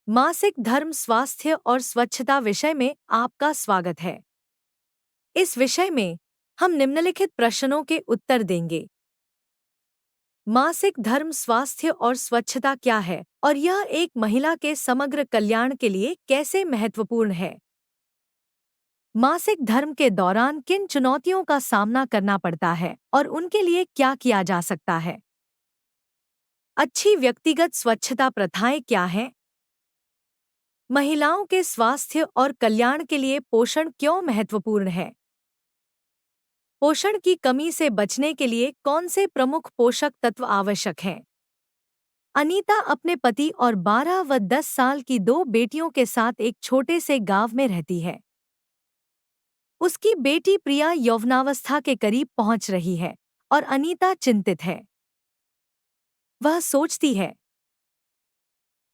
मासिक धर्म स्वास्थ्य और स्वच्छता विषय में आपका स्वागत है। इस विषय में हम निम्नलिखित प्रश्नों के उत्तर देंगे। मासिक धर्म स्वास्थ्य और स्वच्छता क्या है और यह एक महिला के समग्र कल्याण के लिए कैसे महत्वपूर्ण है? मासिक धर्म के दौरान किन चुनौतियों का सामना करना पड़ता है और उनके लिए क्या किया जा सकता है? अच्छी व्यक्तिगत स्वच्छता प्रथाएं क्या हैं? महिलाओं के स्वास्थ्य और कल्याण के लिए पोषण क्यों महत्वपूर्ण है? पोषण की कमी से बचने के लिए कौन से प्रमुख पोषक तत्व आवश्यक हैं? अनीता अपने पति और 12 व 10 साल की 2 बेटियों के साथ एक छोटे से गांव में रहती है। उसकी बेटी प्रिया यौवनावस्था के करीब पहुंच रही है और अनीता चिंतित है। वह सोचती है,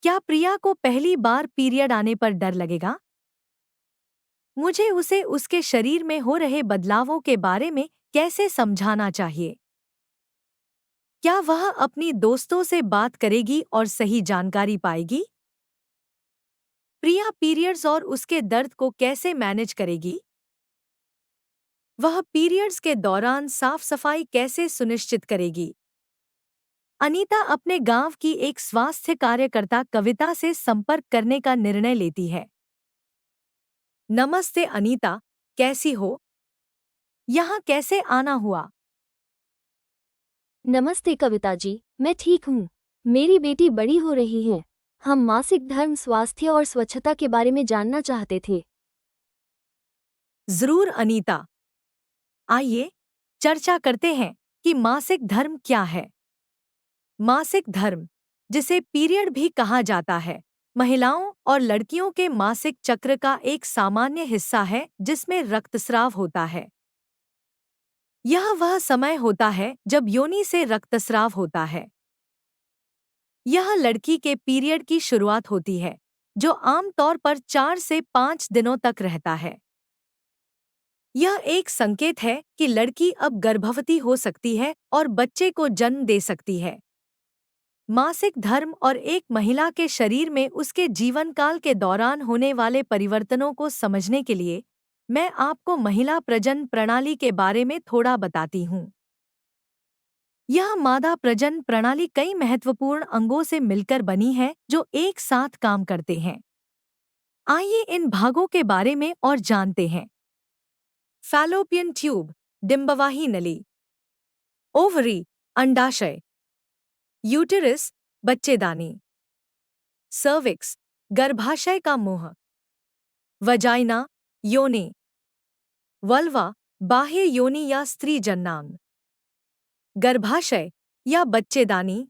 क्या प्रिया को पहली बार पीरियड आने पर डर लगेगा? मुझे उसे उसके शरीर में हो रहे बदलावों के बारे में कैसे समझाना चाहिए? क्या वह अपनी दोस्तों से बात करेगी और सही जानकारी पाएगी? प्रिया पीरियड्स और उसके दर्द को कैसे मैनेज करेगी? वह पीरियड्स के दौरान साफ सफाई कैसे सुनिश्चित करेगी? अनीता अपने गांव की एक स्वास्थ्य कार्यकर्ता कविता से संपर्क करने का निर्णय लेती है। नमस्ते अनीता, कैसी हो? यहाँ कैसे आना हुआ? नमस्ते कविता जी, मैं ठीक हूँ। मेरी बेटी बड़ी हो रही है। हम मासिक धर्म स्वास्थ्य और स्वच्छता के बारे में जानना चाहते थे। जरूर अनीता। आइए चर्चा करते हैं कि मासिक धर्म क्या है। मासिक धर्म, जिसे पीरियड भी कहा जाता है, महिलाओं और लड़कियों के मासिक चक्र का एक सामान्य हिस्सा है जिसमें रक्तस्राव होता है। यह वह समय होता है जब योनि से रक्तस्राव होता है। यह लड़की के पीरियड की शुरुआत होती है, जो आमतौर पर 4 से 5 दिनों तक रहता है। यह एक संकेत है कि लड़की अब गर्भवती हो सकती है और बच्चे को जन्म दे सकती है। मासिक धर्म और एक महिला के शरीर में उसके जीवन काल के दौरान होने वाले परिवर्तनों को समझने के लिए मैं आपको महिला प्रजनन प्रणाली के बारे में थोड़ा बताती हूँ। यह मादा प्रजनन प्रणाली कई महत्वपूर्ण अंगों से मिलकर बनी है जो एक साथ काम करते हैं। आइए इन भागों के बारे में और जानते हैं। फैलोपियन ट्यूब, डिंबवाही नली। ओवरी, अंडाशय। यूटेरस, बच्चेदानी। सर्विक्स, गर्भाशय का मुंह। वजाइना, योनि। वल्वा, बाह्य योनि या स्त्री जन्नांग। गर्भाशय या बच्चेदानी।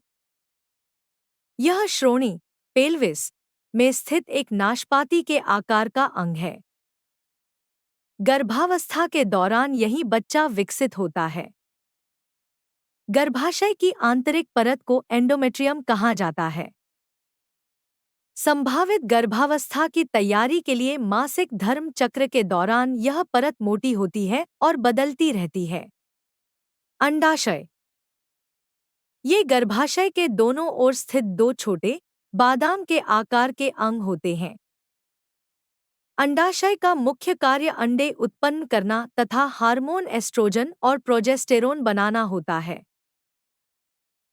यह श्रोणि, पेल्विस में स्थित एक नाशपाती के आकार का अंग है। गर्भावस्था के दौरान यही बच्चा विकसित होता है। गर्भाशय की आंतरिक परत को एंडोमेट्रियम कहा जाता है। संभावित गर्भावस्था की तैयारी के लिए मासिक धर्म चक्र के दौरान यह परत मोटी होती है और बदलती रहती है। अंडाशय, ये गर्भाशय के दोनों ओर स्थित 2 छोटे, बादाम के आकार के अंग होते हैं। अंडाशय का मुख्य कार्य अंडे उत्पन्न करना तथा हार्मोन एस्ट्रोजन और प्रोजेस्टेरोन बनाना होता है।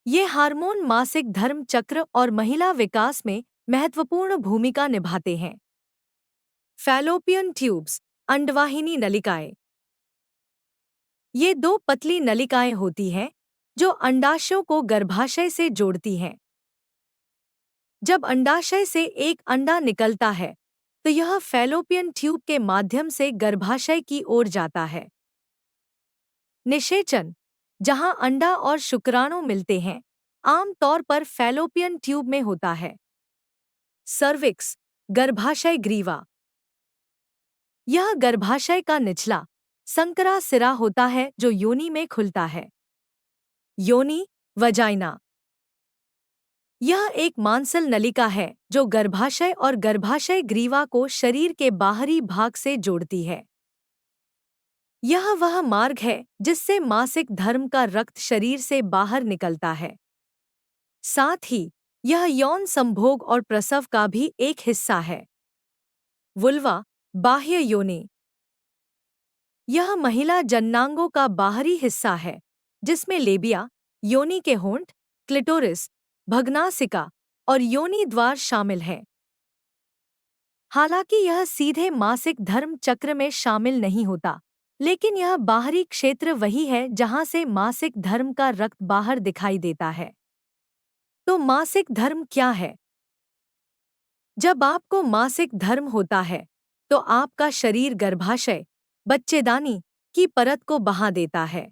ये हार्मोन मासिक धर्म चक्र और महिला विकास में महत्वपूर्ण भूमिका निभाते हैं। फैलोपियन ट्यूब्स, अंडवाहिनी नलिकाएं। ये 2 पतली नलिकाएं होती हैं जो अंडाशयों को गर्भाशय से जोड़ती हैं। जब अंडाशय से एक अंडा निकलता है तो यह फैलोपियन ट्यूब के माध्यम से गर्भाशय की ओर जाता है। निषेचन, जहां अंडा और शुक्राणु मिलते हैं, आम तौर पर फैलोपियन ट्यूब में होता है। सर्विक्स, गर्भाशय ग्रीवा। यह गर्भाशय का निचला, संकरा सिरा होता है जो योनि में खुलता है। योनि, वजाइना। यह एक मांसल नलिका है जो गर्भाशय और गर्भाशय ग्रीवा को शरीर के बाहरी भाग से जोड़ती है। यह वह मार्ग है जिससे मासिक धर्म का रक्त शरीर से बाहर निकलता है। साथ ही यह यौन संभोग और प्रसव का भी एक हिस्सा है। वुल्वा, बाह्य योनि। यह महिला जननांगों का बाहरी हिस्सा है, जिसमें लेबिया, योनि के होंठ, क्लिटोरिस, भग्नासिका और योनि द्वार शामिल हैं। हालांकि यह सीधे मासिक धर्म चक्र में शामिल नहीं होता, लेकिन यह बाहरी क्षेत्र वही है जहां से मासिक धर्म का रक्त बाहर दिखाई देता है। तो मासिक धर्म क्या है? जब आपको मासिक धर्म होता है, तो आपका शरीर गर्भाशय, बच्चेदानी की परत को बहा देता है।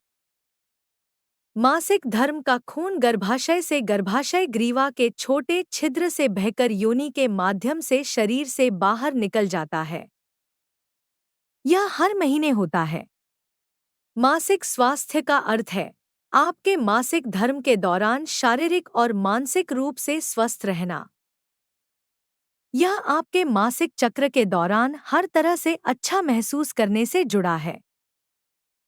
मासिक धर्म का खून गर्भाशय से गर्भाशय ग्रीवा के छोटे छिद्र से बहकर योनि के माध्यम से शरीर से बाहर निकल जाता है। यह हर महीने होता है। मासिक स्वास्थ्य का अर्थ है आपके मासिक धर्म के दौरान शारीरिक और मानसिक रूप से स्वस्थ रहना। यह आपके मासिक चक्र के दौरान हर तरह से अच्छा महसूस करने से जुड़ा है।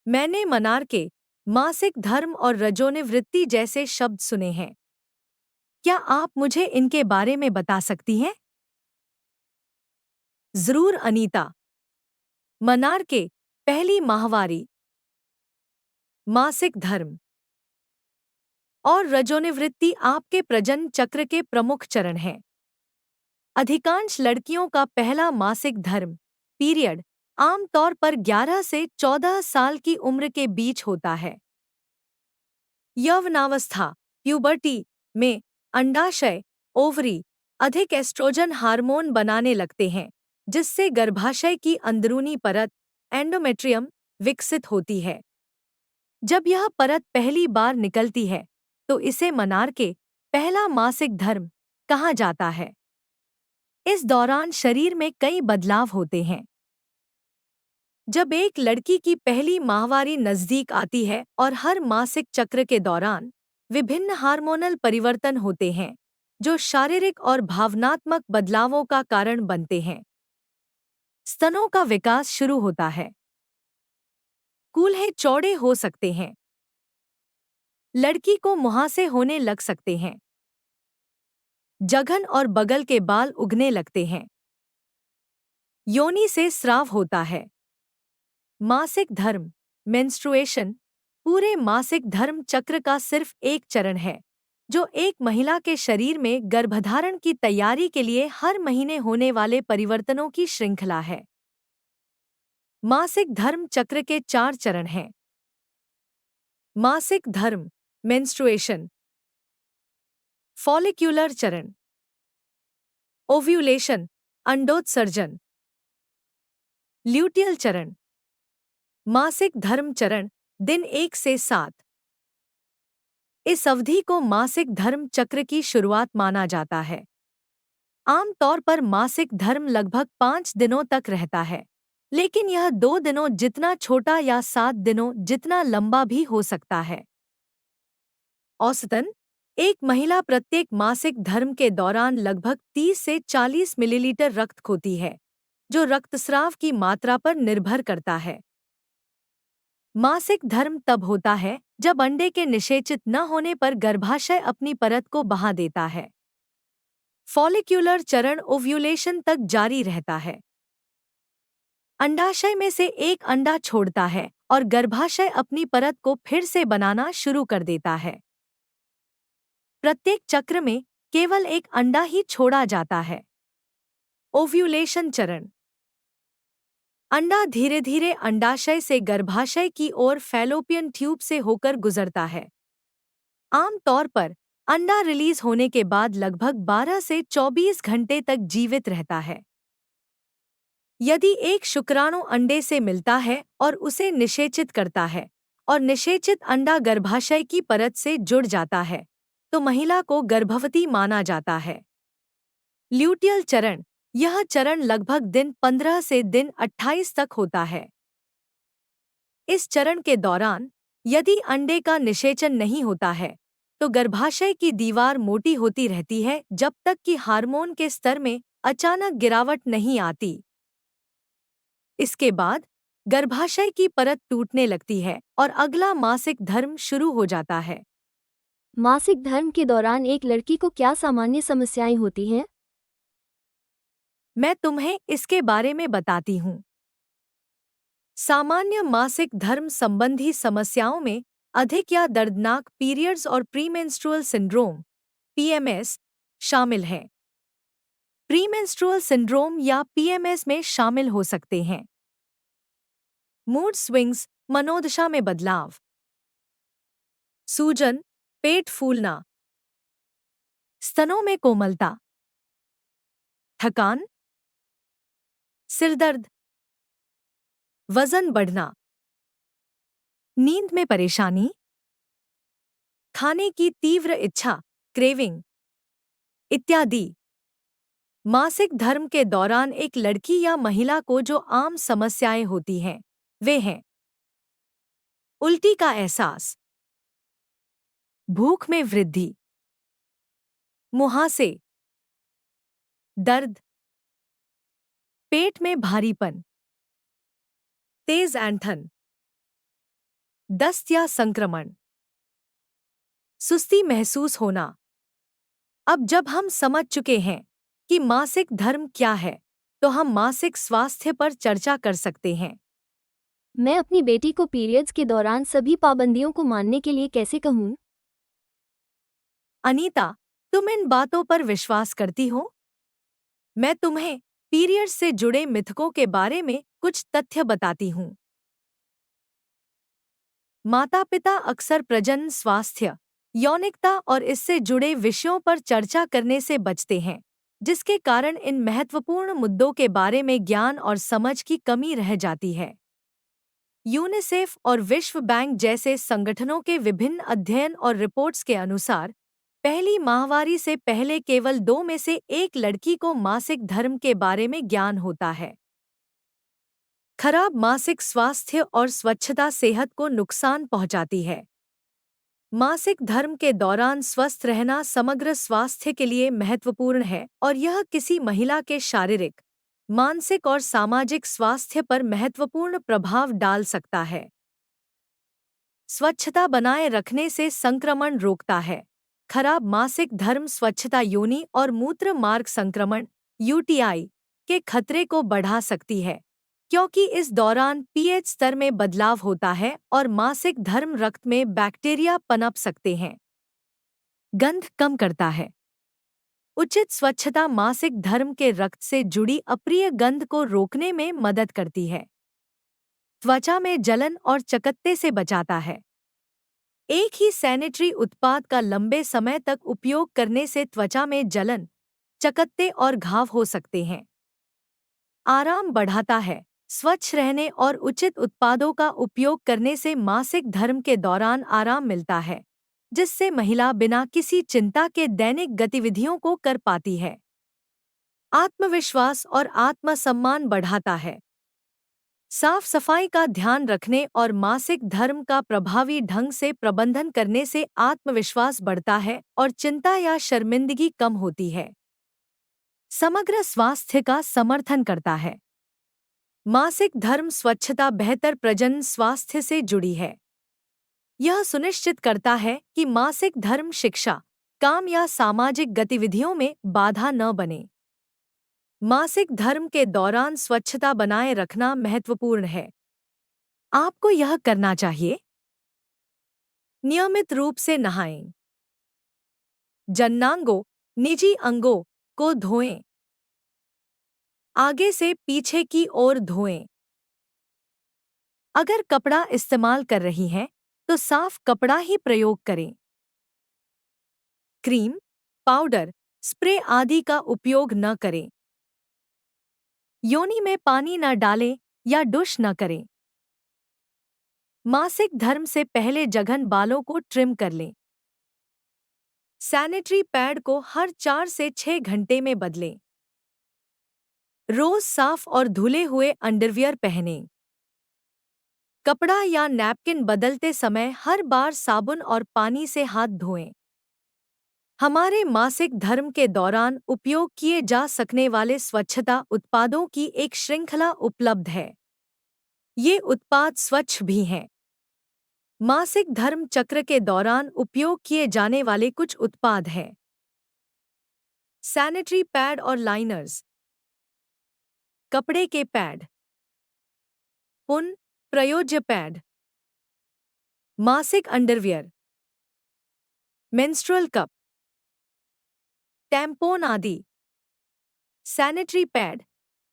मैंने मनार के मासिक धर्म और रजोनिवृत्ति जैसे शब्द सुने हैं। क्या आप मुझे इनके बारे में बता सकती हैं? जरूर अनीता। मनार के पहली माहवारी, मासिक धर्म और रजोनिवृत्ति आपके प्रजनन चक्र के प्रमुख चरण हैं। अधिकांश लड़कियों का पहला मासिक धर्म पीरियड आमतौर पर 11 से 14 साल की उम्र के बीच होता है। यौवनावस्था प्यूबर्टी में अंडाशय, ओवरी अधिक एस्ट्रोजन हार्मोन बनाने लगते हैं, जिससे गर्भाशय की अंदरूनी परत एंडोमेट्रियम विकसित होती है। जब यह परत पहली बार निकलती है, तो इसे मनार के पहला मासिक धर्म कहा जाता है। इस दौरान शरीर में कई बदलाव होते हैं। जब एक लड़की की पहली माहवारी नजदीक आती है और हर मासिक चक्र के दौरान विभिन्न हार्मोनल परिवर्तन होते हैं, जो शारीरिक और भावनात्मक बदलावों का कारण बनते हैं। स्तनों का विकास शुरू होता है। कूल्हे चौड़े हो सकते हैं। लड़की को मुहासे होने लग सकते हैं। जघन और बगल के बाल उगने लगते हैं। योनि से स्राव होता है। मासिक धर्म मेंस्ट्रुएशन पूरे मासिक धर्म चक्र का सिर्फ एक चरण है, जो एक महिला के शरीर में गर्भधारण की तैयारी के लिए हर महीने होने वाले परिवर्तनों की श्रृंखला है। मासिक धर्म चक्र के 4 चरण हैं। मासिक धर्म मेंस्ट्रुएशन, फॉलिक्यूलर चरण, ओव्यूलेशन अंडोत्सर्जन, ल्यूटियल चरण। मासिक धर्म चरण दिन 1 से 7। इस अवधि को मासिक धर्म चक्र की शुरुआत माना जाता है। आमतौर पर मासिक धर्म लगभग 5 दिनों तक रहता है, लेकिन यह 2 दिनों जितना छोटा या 7 दिनों जितना लंबा भी हो सकता है। औसतन एक महिला प्रत्येक मासिक धर्म के दौरान लगभग 30 से 40 मिलीलीटर रक्त खोती है, जो रक्तस्राव की मात्रा पर निर्भर करता है। मासिक धर्म तब होता है जब अंडे के निषेचित न होने पर गर्भाशय अपनी परत को बहा देता है। फॉलिक्यूलर चरण ओव्यूलेशन तक जारी रहता है। अंडाशय में से एक अंडा छोड़ता है और गर्भाशय अपनी परत को फिर से बनाना शुरू कर देता है। प्रत्येक चक्र में केवल एक अंडा ही छोड़ा जाता है। ओव्यूलेशन चरण अंडा धीरे धीरे अंडाशय से गर्भाशय की ओर फैलोपियन ट्यूब से होकर गुजरता है। आम तौर पर अंडा रिलीज होने के बाद लगभग 12 से 24 घंटे तक जीवित रहता है। यदि एक शुक्राणु अंडे से मिलता है और उसे निषेचित करता है और निषेचित अंडा गर्भाशय की परत से जुड़ जाता है, तो महिला को गर्भवती माना जाता है। ल्यूटियल चरण यह चरण लगभग दिन 15 से दिन 28 तक होता है। इस चरण के दौरान यदि अंडे का निषेचन नहीं होता है, तो गर्भाशय की दीवार मोटी होती रहती है जब तक कि हार्मोन के स्तर में अचानक गिरावट नहीं आती। इसके बाद गर्भाशय की परत टूटने लगती है और अगला मासिक धर्म शुरू हो जाता है। मासिक धर्म के दौरान एक लड़की को क्या सामान्य समस्याएं होती हैं? मैं तुम्हें इसके बारे में बताती हूँ। सामान्य मासिक धर्म संबंधी समस्याओं में अधिक या दर्दनाक पीरियड्स और प्रीमेंस्ट्रुअल सिंड्रोम (पीएमएस) शामिल हैं। प्रीमेंस्ट्रुअल सिंड्रोम या पीएमएस में शामिल हो सकते हैं मूड स्विंग्स, मनोदशा में बदलाव, सूजन, पेट फूलना, स्तनों में कोमलता, थकान, सिरदर्द, वजन बढ़ना, नींद में परेशानी, खाने की तीव्र इच्छा क्रेविंग इत्यादि। मासिक धर्म के दौरान एक लड़की या महिला को जो आम समस्याएं होती हैं वे हैं उल्टी का एहसास, भूख में वृद्धि, मुहासे, दर्द, पेट में भारीपन, तेज ऐंठन, दस्त या संक्रमण, सुस्ती महसूस होना। अब जब हम समझ चुके हैं कि मासिक धर्म क्या है, तो हम मासिक स्वास्थ्य पर चर्चा कर सकते हैं। मैं अपनी बेटी को पीरियड्स के दौरान सभी पाबंदियों को मानने के लिए कैसे कहूँ? अनीता, तुम इन बातों पर विश्वास करती हो? मैं तुम्हें पीरियड्स से जुड़े मिथकों के बारे में कुछ तथ्य बताती हूँ। माता-पिता अक्सर प्रजनन स्वास्थ्य, यौनिकता और इससे जुड़े विषयों पर चर्चा करने से बचते हैं, जिसके कारण इन महत्वपूर्ण मुद्दों के बारे में ज्ञान और समझ की कमी रह जाती है। यूनिसेफ और विश्व बैंक जैसे संगठनों के विभिन्न अध्ययन और रिपोर्ट्स के अनुसार, पहली माहवारी से पहले केवल 2 में से 1 लड़की को मासिक धर्म के बारे में ज्ञान होता है। खराब मासिक स्वास्थ्य और स्वच्छता सेहत को नुकसान पहुंचाती है। मासिक धर्म के दौरान स्वस्थ रहना समग्र स्वास्थ्य के लिए महत्वपूर्ण है और यह किसी महिला के शारीरिक, मानसिक और सामाजिक स्वास्थ्य पर महत्वपूर्ण प्रभाव डाल सकता है। स्वच्छता बनाए रखने से संक्रमण रोकता है। खराब मासिक धर्म स्वच्छता योनि और मूत्र मार्ग संक्रमण (यूटीआई) के खतरे को बढ़ा सकती है, क्योंकि इस दौरान पीएच स्तर में बदलाव होता है और मासिक धर्म रक्त में बैक्टीरिया पनप सकते हैं। गंध कम करता है। उचित स्वच्छता मासिक धर्म के रक्त से जुड़ी अप्रिय गंध को रोकने में मदद करती है। त्वचा में जलन और चकत्ते से बचाता है। एक ही सैनिटरी उत्पाद का लंबे समय तक उपयोग करने से त्वचा में जलन, चकत्ते और घाव हो सकते हैं। आराम बढ़ाता है। स्वच्छ रहने और उचित उत्पादों का उपयोग करने से मासिक धर्म के दौरान आराम मिलता है, जिससे महिला बिना किसी चिंता के दैनिक गतिविधियों को कर पाती है। आत्मविश्वास और आत्मसम्मान बढ़ाता है। साफ सफाई का ध्यान रखने और मासिक धर्म का प्रभावी ढंग से प्रबंधन करने से आत्मविश्वास बढ़ता है और चिंता या शर्मिंदगी कम होती है। समग्र स्वास्थ्य का समर्थन करता है। मासिक धर्म स्वच्छता बेहतर प्रजनन स्वास्थ्य से जुड़ी है। यह सुनिश्चित करता है कि मासिक धर्म शिक्षा, काम या सामाजिक गतिविधियों में बाधा न बने। मासिक धर्म के दौरान स्वच्छता बनाए रखना महत्वपूर्ण है। आपको यह करना चाहिए: नियमित रूप से नहाएं, जननांगों, निजी अंगों को धोएं, आगे से पीछे की ओर धोएं। अगर कपड़ा इस्तेमाल कर रही हैं, तो साफ कपड़ा ही प्रयोग करें। क्रीम, पाउडर, स्प्रे आदि का उपयोग न करें। योनि में पानी न डालें या डुश न करें। मासिक धर्म से पहले जघन बालों को ट्रिम कर लें। सैनिटरी पैड को हर 4 से 6 घंटे में बदलें। रोज साफ और धुले हुए अंडरवियर पहनें। कपड़ा या नैपकिन बदलते समय हर बार साबुन और पानी से हाथ धोएं। हमारे मासिक धर्म के दौरान उपयोग किए जा सकने वाले स्वच्छता उत्पादों की एक श्रृंखला उपलब्ध है। ये उत्पाद स्वच्छ भी हैं, मासिक धर्म चक्र के दौरान उपयोग किए जाने वाले कुछ उत्पाद हैं। सैनिटरी पैड और लाइनर्स, कपड़े के पैड, पुन प्रयोज्य पैड, मासिक अंडरवियर, मेंस्ट्रुअल कप, टैम्पोन आदि। सैनिटरी पैड,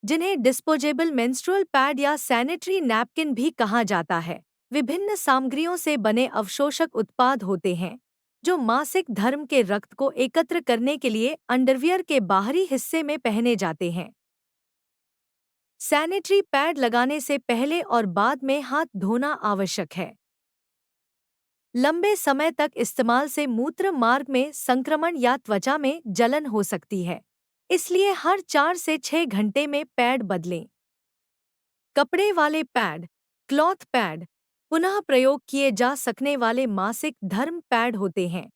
जिन्हें डिस्पोजेबल मेंस्ट्रुअल पैड या सैनिटरी नैपकिन भी कहा जाता है, विभिन्न सामग्रियों से बने अवशोषक उत्पाद होते हैं जो मासिक धर्म के रक्त को एकत्र करने के लिए अंडरवियर के बाहरी हिस्से में पहने जाते हैं। सैनिटरी पैड लगाने से पहले और बाद में हाथ धोना आवश्यक है। लंबे समय तक इस्तेमाल से मूत्र मार्ग में संक्रमण या त्वचा में जलन हो सकती है, इसलिए हर 4 से 6 घंटे में पैड बदलें। कपड़े वाले पैड, क्लॉथ पैड, पुनः प्रयोग किए जा सकने वाले मासिक धर्म पैड होते हैं।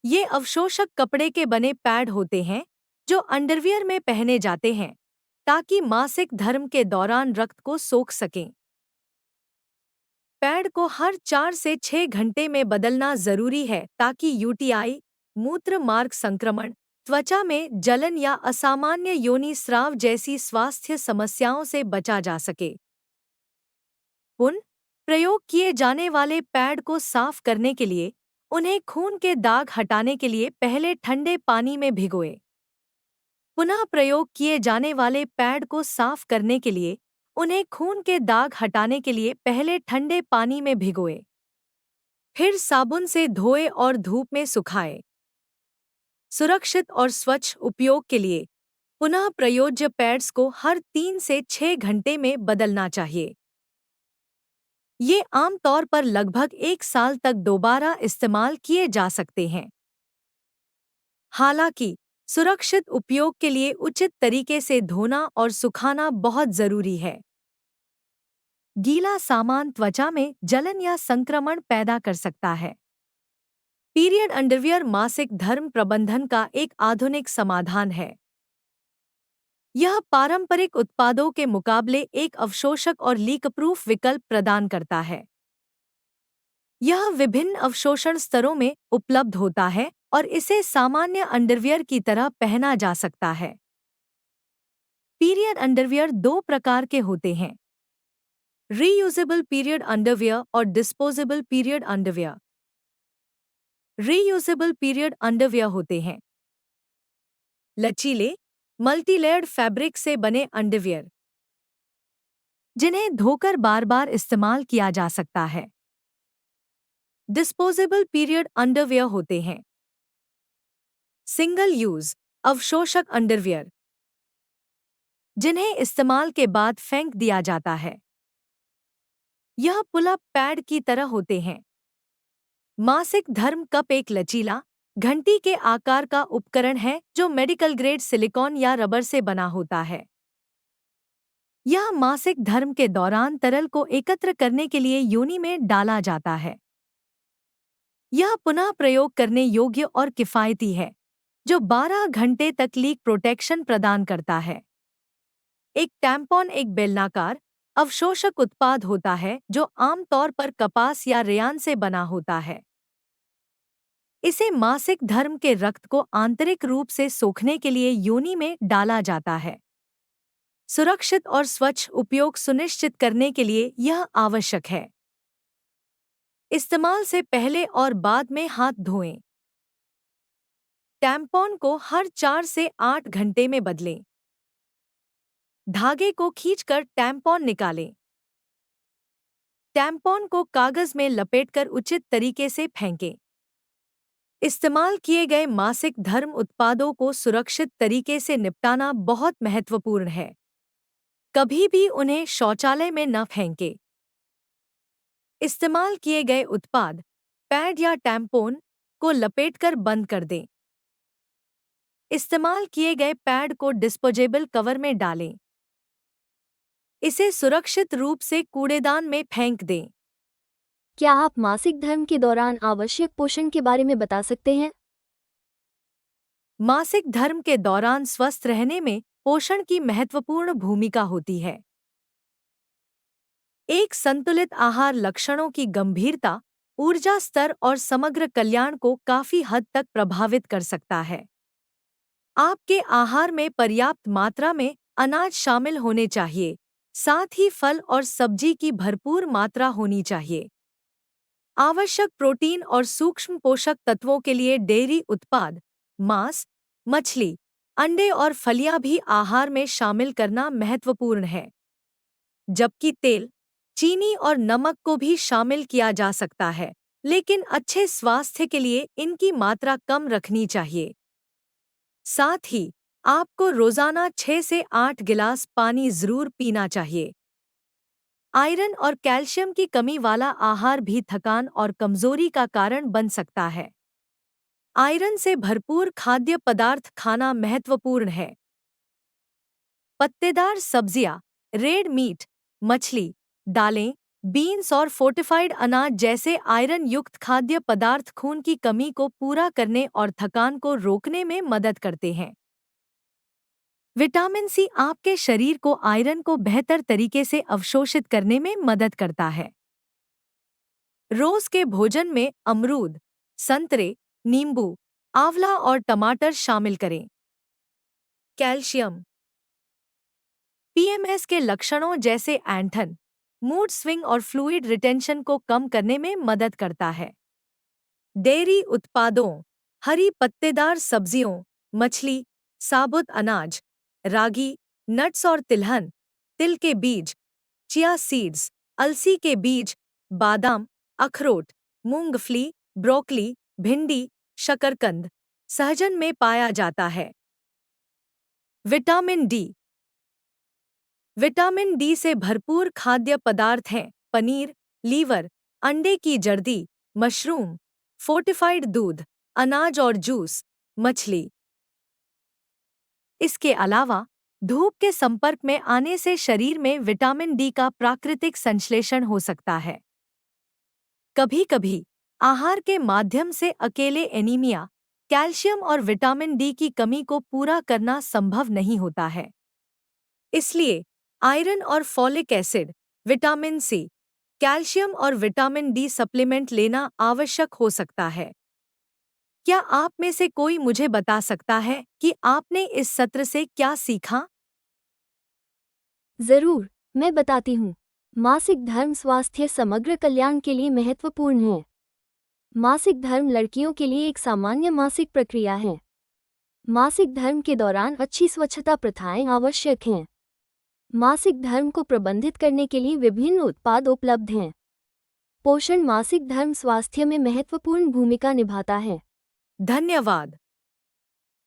ये अवशोषक कपड़े के बने पैड होते हैं जो अंडरवियर में पहने जाते हैं ताकि मासिक धर्म के दौरान रक्त को सोख सकें। पैड को हर 4 से 6 घंटे में बदलना जरूरी है ताकि यूटीआई, मूत्र मार्ग संक्रमण, त्वचा में जलन या असामान्य योनि स्राव जैसी स्वास्थ्य समस्याओं से बचा जा सके। पुन प्रयोग किए जाने वाले पैड को साफ करने के लिए उन्हें खून के दाग हटाने के लिए पहले ठंडे पानी में भिगोएं। पुनः प्रयोग किए जाने वाले पैड को साफ करने के लिए उन्हें खून के दाग हटाने के लिए पहले ठंडे पानी में भिगोएं। फिर साबुन से धोएं और धूप में सुखाएं। सुरक्षित और स्वच्छ उपयोग के लिए पुनः प्रयोज्य पैड्स को हर 3 से 6 घंटे में बदलना चाहिए। ये आमतौर पर लगभग 1 साल तक दोबारा इस्तेमाल किए जा सकते हैं। हालांकि सुरक्षित उपयोग के लिए उचित तरीके से धोना और सुखाना बहुत जरूरी है। गीला सामान त्वचा में जलन या संक्रमण पैदा कर सकता है। पीरियड अंडरवियर मासिक धर्म प्रबंधन का एक आधुनिक समाधान है। यह पारंपरिक उत्पादों के मुकाबले एक अवशोषक और लीक-प्रूफ विकल्प प्रदान करता है। यह विभिन्न अवशोषण स्तरों में उपलब्ध होता है और इसे सामान्य अंडरवियर की तरह पहना जा सकता है। पीरियड अंडरवियर 2 प्रकार के होते हैं: रीयूजेबल पीरियड अंडरवियर और disposable period underwear. Reusable period underwear होते हैं लचीले, मल्टीलेयर्ड फैब्रिक से बने अंडरवियर, जिन्हें धोकर बार-बार इस्तेमाल किया जा सकता है। डिस्पोजेबल पीरियड अंडरवियर होते हैं सिंगल यूज अवशोषक अंडरवियर, जिन्हें इस्तेमाल के बाद फेंक दिया जाता है। यह पुल-अप पैड की तरह होते हैं। मासिक धर्म कप एक लचीला, घंटी के आकार का उपकरण है जो मेडिकल ग्रेड सिलिकॉन या रबर से बना होता है। यह मासिक धर्म के दौरान तरल को एकत्र करने के लिए योनि में डाला जाता है। यह पुनः प्रयोग करने योग्य और किफ़ायती है, जो 12 घंटे तक लीक प्रोटेक्शन प्रदान करता है। एक टैम्पॉन एक बेलनाकार, अवशोषक उत्पाद होता है जो आमतौर पर कपास या रेयान से बना होता है। इसे मासिक धर्म के रक्त को आंतरिक रूप से सोखने के लिए योनि में डाला जाता है। सुरक्षित और स्वच्छ उपयोग सुनिश्चित करने के लिए यह आवश्यक है। इस्तेमाल से पहले और बाद में हाथ धोएं। टैम्पॉन को हर 4 से 8 घंटे में बदलें। धागे को खींचकर टैम्पॉन निकालें। टैम्पॉन को कागज में लपेटकर उचित तरीके से फेंकें। इस्तेमाल किए गए मासिक धर्म उत्पादों को सुरक्षित तरीके से निपटाना बहुत महत्वपूर्ण है। कभी भी उन्हें शौचालय में न फेंकें। इस्तेमाल किए गए उत्पाद, पैड या टैम्पोन को लपेटकर बंद कर दें। इस्तेमाल किए गए पैड को डिस्पोजेबल कवर में डालें। इसे सुरक्षित रूप से कूड़ेदान में फेंक दें। क्या आप मासिक धर्म के दौरान आवश्यक पोषण के बारे में बता सकते हैं? मासिक धर्म के दौरान स्वस्थ रहने में पोषण की महत्वपूर्ण भूमिका होती है। एक संतुलित आहार लक्षणों की गंभीरता, ऊर्जा स्तर और समग्र कल्याण को काफी हद तक प्रभावित कर सकता है। आपके आहार में पर्याप्त मात्रा में अनाज शामिल होने चाहिए, साथ ही फल और सब्जी की भरपूर मात्रा होनी चाहिए। आवश्यक प्रोटीन और सूक्ष्म पोषक तत्वों के लिए डेयरी उत्पाद, मांस, मछली, अंडे और फलियां भी आहार में शामिल करना महत्वपूर्ण है। जबकि तेल, चीनी और नमक को भी शामिल किया जा सकता है, लेकिन अच्छे स्वास्थ्य के लिए इनकी मात्रा कम रखनी चाहिए। साथ ही आपको रोजाना 6 से 8 गिलास पानी जरूर पीना चाहिए। आयरन और कैल्शियम की कमी वाला आहार भी थकान और कमजोरी का कारण बन सकता है। आयरन से भरपूर खाद्य पदार्थ खाना महत्वपूर्ण है। पत्तेदार सब्जियां, रेड मीट, मछली, दालें, बीन्स और फोर्टिफाइड अनाज जैसे आयरन युक्त खाद्य पदार्थ खून की कमी को पूरा करने और थकान को रोकने में मदद करते हैं। विटामिन सी आपके शरीर को आयरन को बेहतर तरीके से अवशोषित करने में मदद करता है। रोज के भोजन में अमरूद, संतरे, नींबू, आंवला और टमाटर शामिल करें। कैल्शियम पीएमएस के लक्षणों जैसे ऐंठन, मूड स्विंग और फ्लूइड रिटेंशन को कम करने में मदद करता है। डेयरी उत्पादों, हरी पत्तेदार सब्जियों, मछली, साबुत अनाज, रागी, नट्स और तिलहन, तिल के बीज, चिया सीड्स, अलसी के बीज, बादाम, अखरोट, मूंगफली, ब्रोकली, भिंडी, शकरकंद, सहजन में पाया जाता है। विटामिन डी विटामिन डी से भरपूर खाद्य पदार्थ हैं पनीर, लीवर, अंडे की जर्दी, मशरूम, फोर्टिफाइड दूध, अनाज और जूस, मछली। इसके अलावा धूप के संपर्क में आने से शरीर में विटामिन डी का प्राकृतिक संश्लेषण हो सकता है। कभी-कभी आहार के माध्यम से अकेले एनीमिया, कैल्शियम और विटामिन डी की कमी को पूरा करना संभव नहीं होता है। इसलिए आयरन और folic acid, vitamin C, calcium और विटामिन डी सप्लीमेंट लेना आवश्यक हो सकता है। क्या आप में से कोई मुझे बता सकता है कि आपने इस सत्र से क्या सीखा? जरूर, मैं बताती हूँ। मासिक धर्म स्वास्थ्य समग्र कल्याण के लिए महत्वपूर्ण है। मासिक धर्म लड़कियों के लिए एक सामान्य मासिक प्रक्रिया है। मासिक धर्म के दौरान अच्छी स्वच्छता प्रथाएं आवश्यक हैं। मासिक धर्म को प्रबंधित करने के लिए विभिन्न उत्पाद उपलब्ध हैं। पोषण मासिक धर्म स्वास्थ्य में महत्वपूर्ण भूमिका निभाता है। धन्यवाद।